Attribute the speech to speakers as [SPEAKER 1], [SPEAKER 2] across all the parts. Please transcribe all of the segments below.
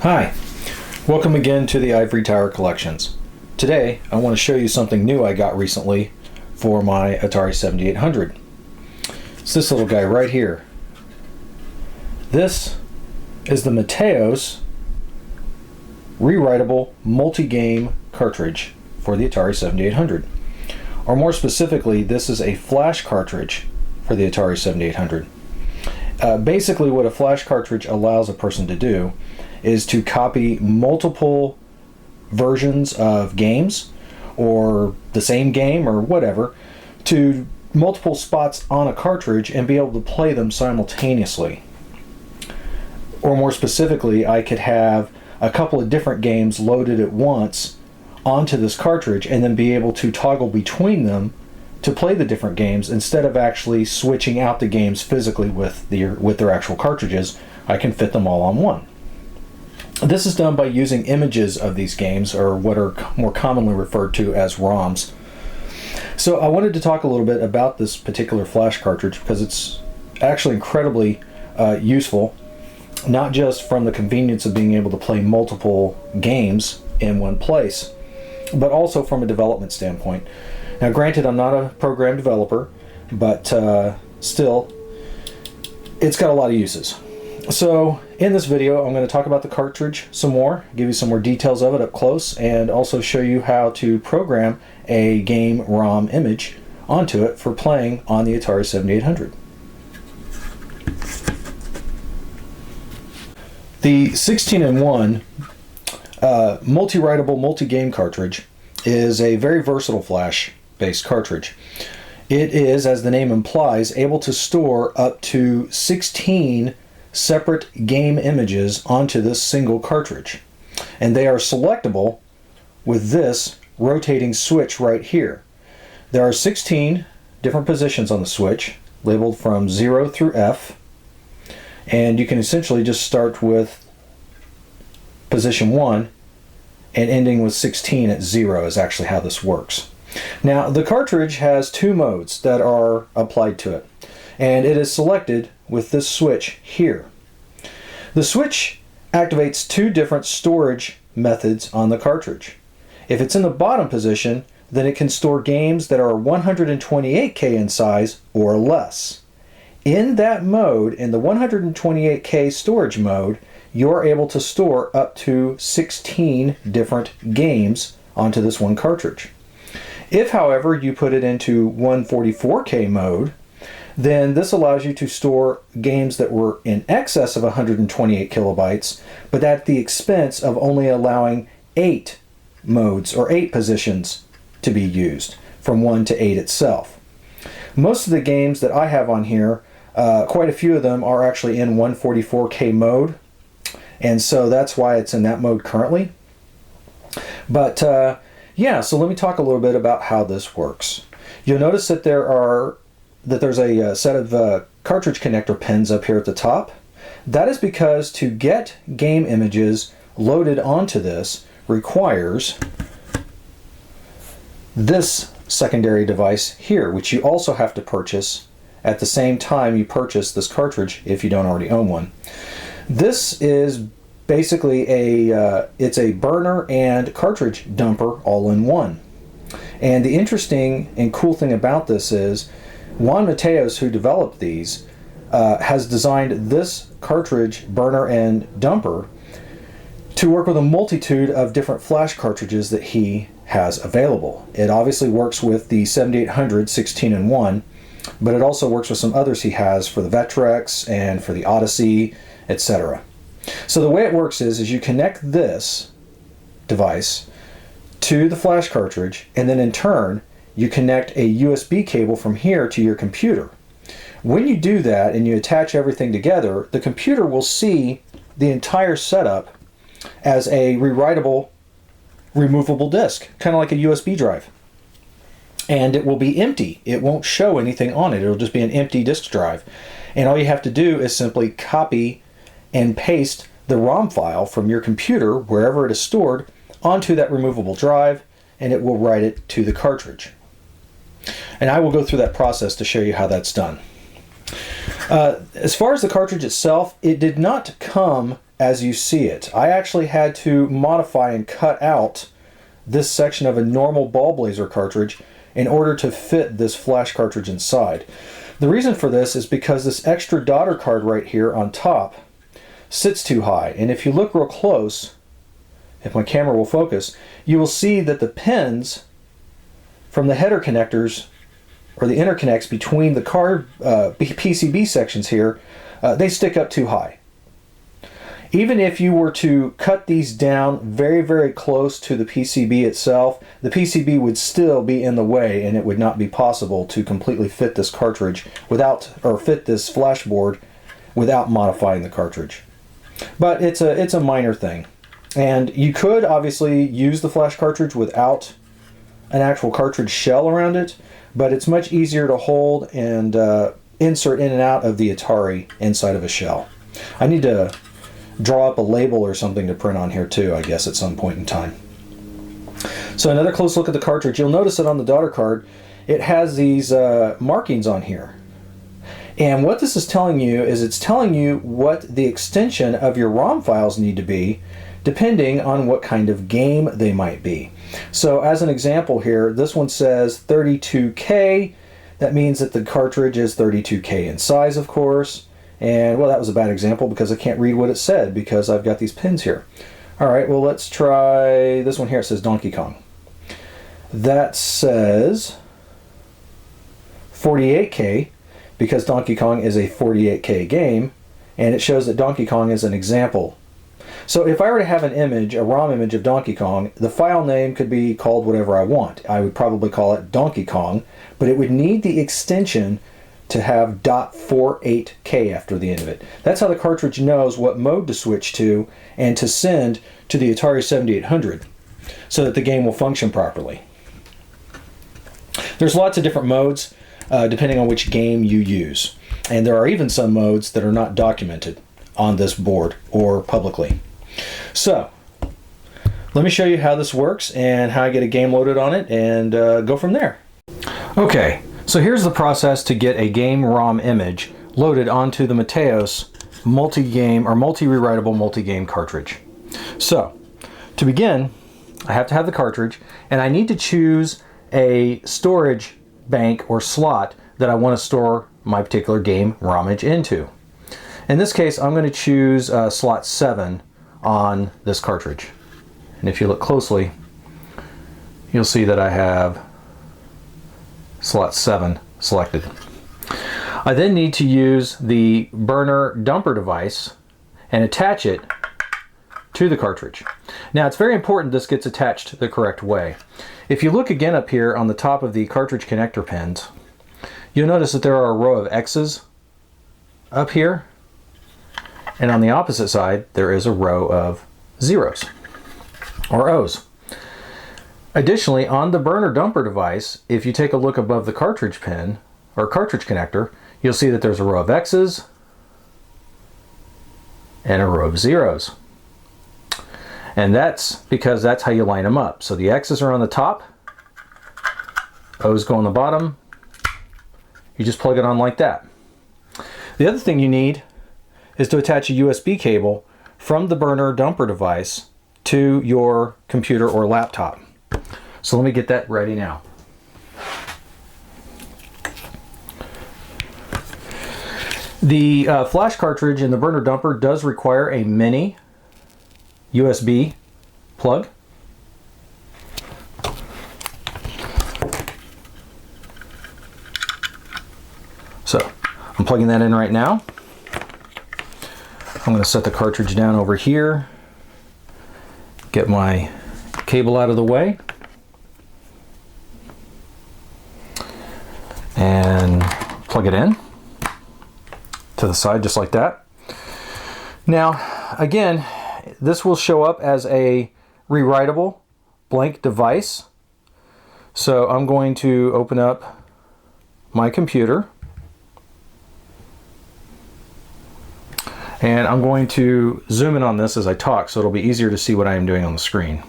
[SPEAKER 1] Hi, welcome again to the Ivory Tower Collections. Today I want to show you something new I got recently for my Atari 7800. It's this little guy right here. This is the Mateos rewritable multi-game cartridge for the Atari 7800. Or more specifically, this is a flash cartridge for the Atari 7800. Basically what a flash cartridge allows a person to do is to copy multiple versions of games or the same game or whatever to multiple spots on a cartridge and be able to play them simultaneously. Or more specifically, I could have a couple of different games loaded at once onto this cartridge and then be able to toggle between them to play the different games instead of actually switching out the games physically with their actual cartridges. I can fit them all on one. This is done by using images of these games, or what are more commonly referred to as ROMs. So I wanted to talk a little bit about this particular flash cartridge because it's actually incredibly useful, not just from the convenience of being able to play multiple games in one place, but also from a development standpoint. Now granted, I'm not a program developer, but still, it's got a lot of uses. So in this video, I'm going to talk about the cartridge some more, give you some more details of it up close, and also show you how to program a game ROM image onto it for playing on the Atari 7800. The 16-in-1 multi-writable multi-game cartridge is a very versatile flash-based cartridge. It is, as the name implies, able to store up to 16 separate game images onto this single cartridge, and they are selectable with this rotating switch right here. There are 16 different positions on the switch labeled from 0 through F, and you can essentially just start with position 1 and ending with 16 at 0 is actually how this works. Now the cartridge has two modes that are applied to it, and it is selected with this switch here. The switch activates two different storage methods on the cartridge. If it's in the bottom position, then it can store games that are 128K in size or less. In that mode, in the 128K storage mode, you're able to store up to 16 different games onto this one cartridge. If, however, you put it into 144K mode, then this allows you to store games that were in excess of 128 kilobytes, but at the expense of only allowing 8 modes or 8 positions to be used, from 1 to 8 itself. Most of the games that I have on here, quite a few of them are actually in 144K mode, and so that's why it's in that mode currently. But yeah, so let me talk a little bit about how this works. You'll notice that there's a set of cartridge connector pins up here at the top. That is because to get game images loaded onto this requires this secondary device here, which you also have to purchase at the same time you purchase this cartridge if you don't already own one. This is basically it's a burner and cartridge dumper all in one. And the interesting and cool thing about this is Juan Mateos, who developed these, has designed this cartridge burner and dumper to work with a multitude of different flash cartridges that he has available. It obviously works with the 7800 16-in-1, but it also works with some others he has for the Vectrex and for the Odyssey, etc. So the way it works is you connect this device to the flash cartridge, and then in turn you connect a USB cable from here to your computer. When you do that and you attach everything together, the computer will see the entire setup as a rewritable, removable disk, kind of like a USB drive. And it will be empty. It won't show anything on it. It'll just be an empty disk drive. And all you have to do is simply copy and paste the ROM file from your computer, wherever it is stored, onto that removable drive, and it will write it to the cartridge. And I will go through that process to show you how that's done. As far as the cartridge itself, it did not come as you see it. I actually had to modify and cut out this section of a normal ball blazer cartridge in order to fit this flash cartridge inside. The reason for this is because this extra daughter card right here on top sits too high, and if you look real close, if my camera will focus, you will see that the pins from the header connectors, or the interconnects between the card PCB sections here, they stick up too high. Even if you were to cut these down very, very close to the PCB itself, the PCB would still be in the way, and it would not be possible to completely fit this cartridge without, or fit this flash board without modifying the cartridge. But it's a minor thing. And you could obviously use the flash cartridge without an actual cartridge shell around it, but it's much easier to hold and insert in and out of the Atari inside of a shell. I need to draw up a label or something to print on here too, I guess, at some point in time. So another close look at the cartridge. You'll notice that on the daughter card, it has these markings on here. And what this is telling you is it's telling you what the extension of your ROM files need to be, depending on what kind of game they might be. So as an example here, this one says 32K. That means that the cartridge is 32K in size, of course. And well, that was a bad example because I can't read what it said because I've got these pins here. All right, well, let's try this one here. It says Donkey Kong. That says 48K because Donkey Kong is a 48K game, and it shows that Donkey Kong is an example. So if I were to have an image, a ROM image of Donkey Kong, the file name could be called whatever I want. I would probably call it Donkey Kong, but it would need the extension to have .48K after the end of it. That's how the cartridge knows what mode to switch to and to send to the Atari 7800 so that the game will function properly. There's lots of different modes depending on which game you use, and there are even some modes that are not documented on this board or publicly. So let me show you how this works and how I get a game loaded on it, and go from there. Okay, so here's the process to get a game ROM image loaded onto the Mateos multi-game or multi-rewritable multi-game cartridge. So to begin, I have to have the cartridge, and I need to choose a storage bank or slot that I want to store my particular game ROM image into. In this case, I'm going to choose slot 7 on this cartridge. And if you look closely, you'll see that I have slot 7 selected. I then need to use the burner dumper device and attach it to the cartridge. Now, it's very important this gets attached the correct way. If you look again up here on the top of the cartridge connector pins, you'll notice that there are a row of X's up here, and on the opposite side there is a row of zeros or O's. Additionally, on the burner dumper device, if you take a look above the cartridge pin or cartridge connector, you'll see that there's a row of X's and a row of zeros. And that's because that's how you line them up. So the X's are on the top, O's go on the bottom. You just plug it on like that. The other thing you need is to attach a USB cable from the burner dumper device to your computer or laptop. So let me get that ready now. The flash cartridge in the burner dumper does require a mini USB plug. So I'm plugging that in right now. I'm going to set the cartridge down over here, get my cable out of the way, and plug it in to the side just like that. Now, again, this will show up as a rewritable blank device. So I'm going to open up my computer, and I'm going to zoom in on this as I talk so it'll be easier to see what I am doing on the screen.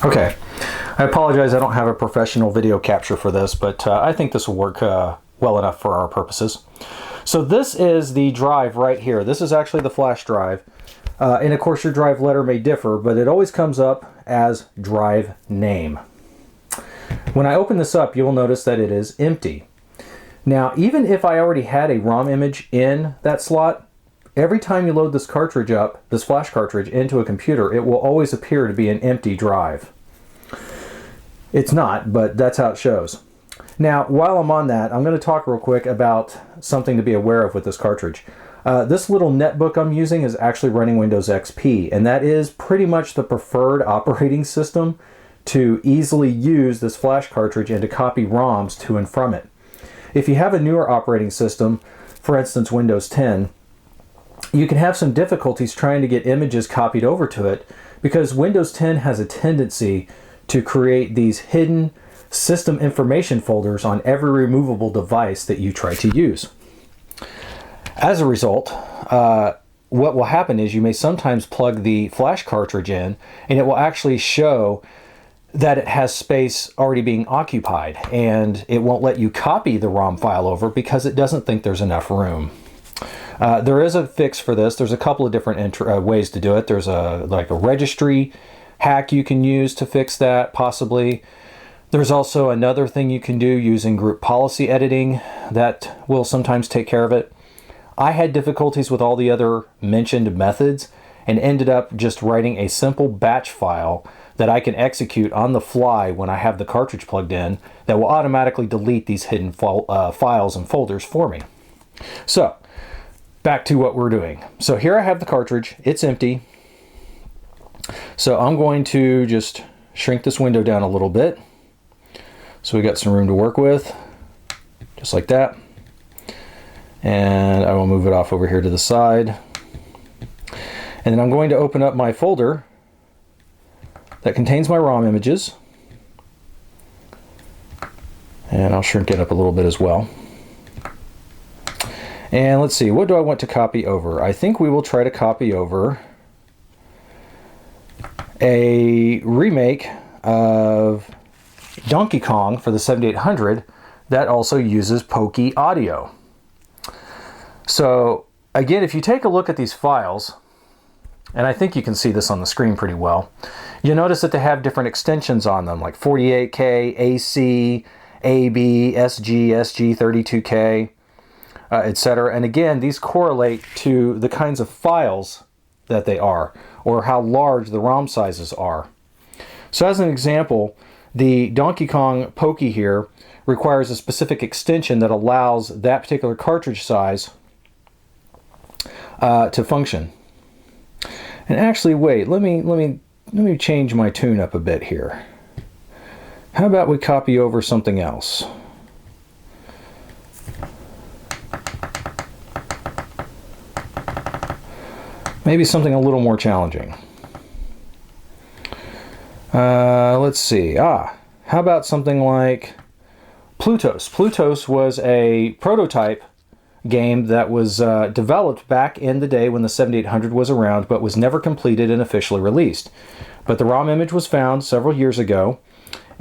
[SPEAKER 1] Okay, I apologize, I don't have a professional video capture for this, but I think this will work well enough for our purposes. So this is the drive right here. This is actually the flash drive. And of course your drive letter may differ, but it always comes up as drive name. When I open this up, you'll notice that it is empty. Now, even if I already had a ROM image in that slot, every time you load this cartridge up, this flash cartridge, into a computer, it will always appear to be an empty drive. It's not, but that's how it shows. Now, while I'm on that, I'm going to talk real quick about something to be aware of with this cartridge. This little netbook I'm using is actually running Windows XP, and that is pretty much the preferred operating system to easily use this flash cartridge and to copy ROMs to and from it. If you have a newer operating system, for instance Windows 10, you can have some difficulties trying to get images copied over to it because Windows 10 has a tendency to create these hidden system information folders on every removable device that you try to use. As a result, what will happen is you may sometimes plug the flash cartridge in and it will actually show that it has space already being occupied, and it won't let you copy the ROM file over because it doesn't think there's enough room. There is a fix for this. There's a couple of different ways to do it. There's like a registry hack you can use to fix that, possibly. There's also another thing you can do using group policy editing that will sometimes take care of it. I had difficulties with all the other mentioned methods and ended up just writing a simple batch file that I can execute on the fly when I have the cartridge plugged in that will automatically delete these hidden files and folders for me. So, back to what we're doing. So here I have the cartridge, it's empty. So I'm going to just shrink this window down a little bit so we got some room to work with, just like that. And I will move it off over here to the side. And then I'm going to open up my folder that contains my ROM images. And I'll shrink it up a little bit as well. And let's see, what do I want to copy over? I think we will try to copy over a remake of Donkey Kong for the 7800 that also uses Pokey audio. So again, if you take a look at these files, and I think you can see this on the screen pretty well, you'll notice that they have different extensions on them, like 48K, AC, AB, SG, SG, 32K, etc. And again, these correlate to the kinds of files that they are, or how large the ROM sizes are. So as an example, the Donkey Kong Pokey here requires a specific extension that allows that particular cartridge size to function. And actually, wait, let me change my tune up a bit here. How about we copy over something else? Maybe something a little more challenging. Let's see. How about something like Plutos? Plutos was a prototype game that was developed back in the day when the 7800 was around, but was never completed and officially released. But the ROM image was found several years ago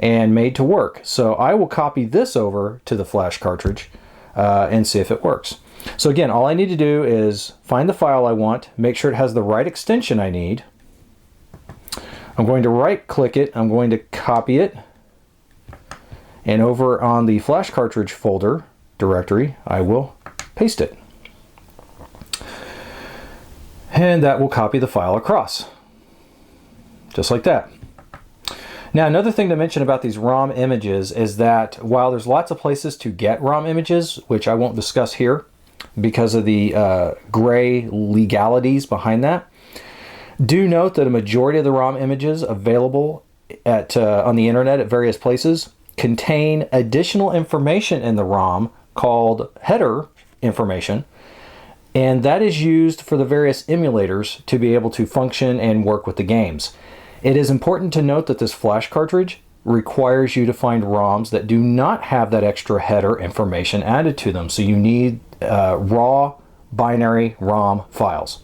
[SPEAKER 1] and made to work. So I will copy this over to the flash cartridge and see if it works. So again, all I need to do is find the file I want, make sure it has the right extension I need. I'm going to right click it, I'm going to copy it, and over on the flash cartridge folder directory, I will paste it. And that will copy the file across. Just like that. Now, another thing to mention about these ROM images is that while there's lots of places to get ROM images, which I won't discuss here because of the gray legalities behind that, do note that a majority of the ROM images available on the internet at various places contain additional information in the ROM called header information, and that is used for the various emulators to be able to function and work with the games. It is important to note that this flash cartridge requires you to find ROMs that do not have that extra header information added to them, so you need raw binary ROM files.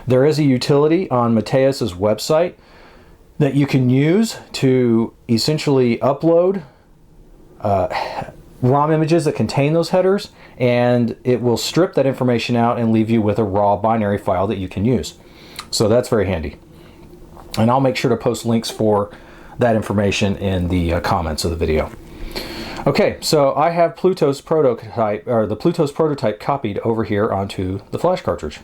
[SPEAKER 1] There is a utility on Mateos' website that you can use to essentially upload ROM images that contain those headers, and it will strip that information out and leave you with a raw binary file that you can use. So that's very handy. And I'll make sure to post links for that information in the comments of the video. Okay, so I have Pluto's prototype, or the Pluto's prototype, copied over here onto the flash cartridge.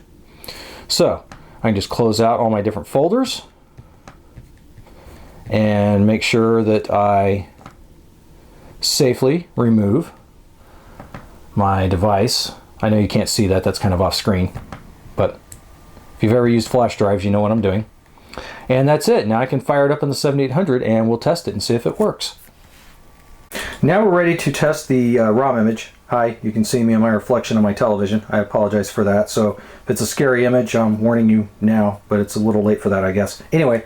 [SPEAKER 1] So I can just close out all my different folders and make sure that I safely remove my device. I know you can't see that, that's kind of off screen, but if you've ever used flash drives, you know what I'm doing. And that's it. Now I can fire it up in the 7800 and we'll test it and see if it works. Now we're ready to test the ROM image. Hi, you can see me in my reflection on my television. I apologize for that. So if it's a scary image, I'm warning you now, but it's a little late for that, I guess. Anyway,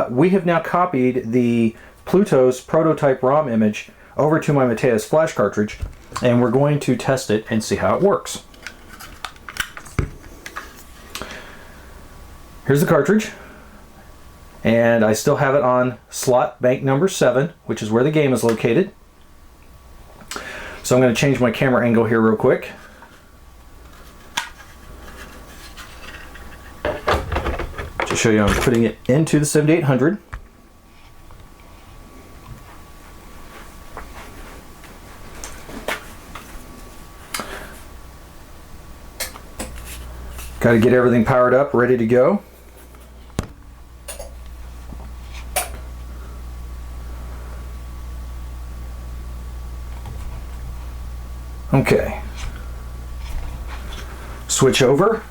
[SPEAKER 1] we have now copied the Pluto's prototype ROM image over to my Mateos flash cartridge, and we're going to test it and see how it works. Here's the cartridge, and I still have it on slot bank number 7, which is where the game is located. So I'm going to change my camera angle here real quick. To show you, I'm putting it into the 7800. Got to get everything powered up, ready to go. Okay. Switch over.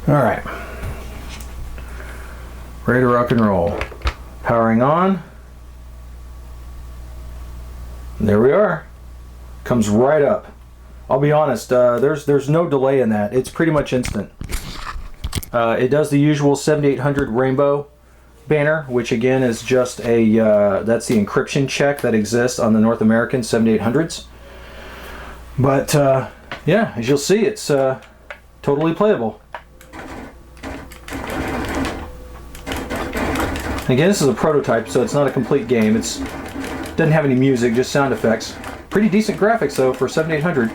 [SPEAKER 1] All right. Ready to rock and roll. Powering on. And there we are. Comes right up. I'll be honest, there's no delay in that. It's pretty much instant. It does the usual 7800 rainbow banner, which again is just a that's the encryption check that exists on the North American 7800s. But yeah, as you'll see, it's totally playable. Again, this is a prototype, so it's not a complete game. It doesn't have any music, just sound effects. Pretty decent graphics though for 7800.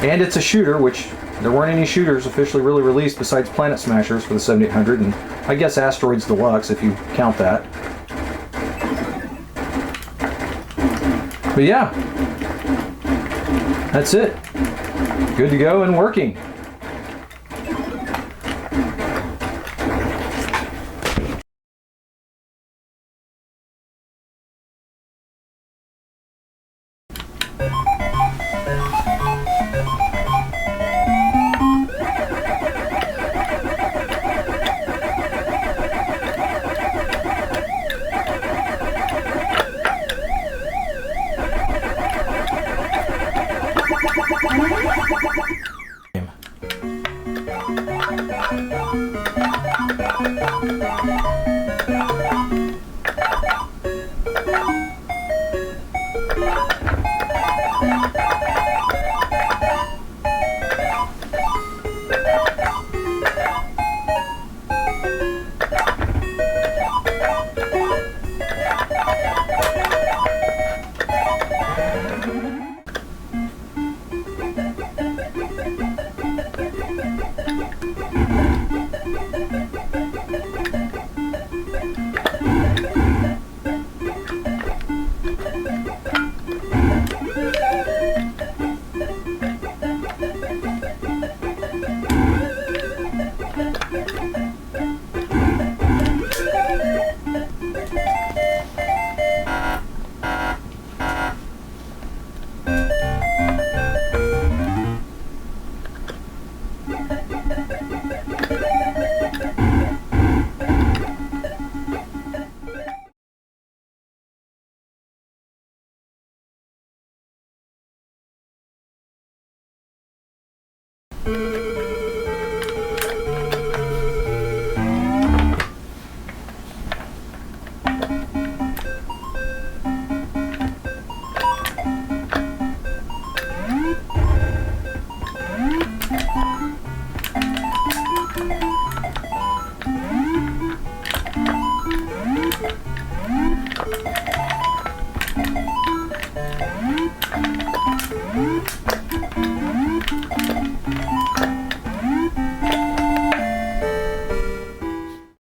[SPEAKER 1] And it's a shooter, which there weren't any shooters officially really released besides Planet Smashers for the 7800, and I guess Asteroids Deluxe if you count that. But yeah, that's it. Good to go and working.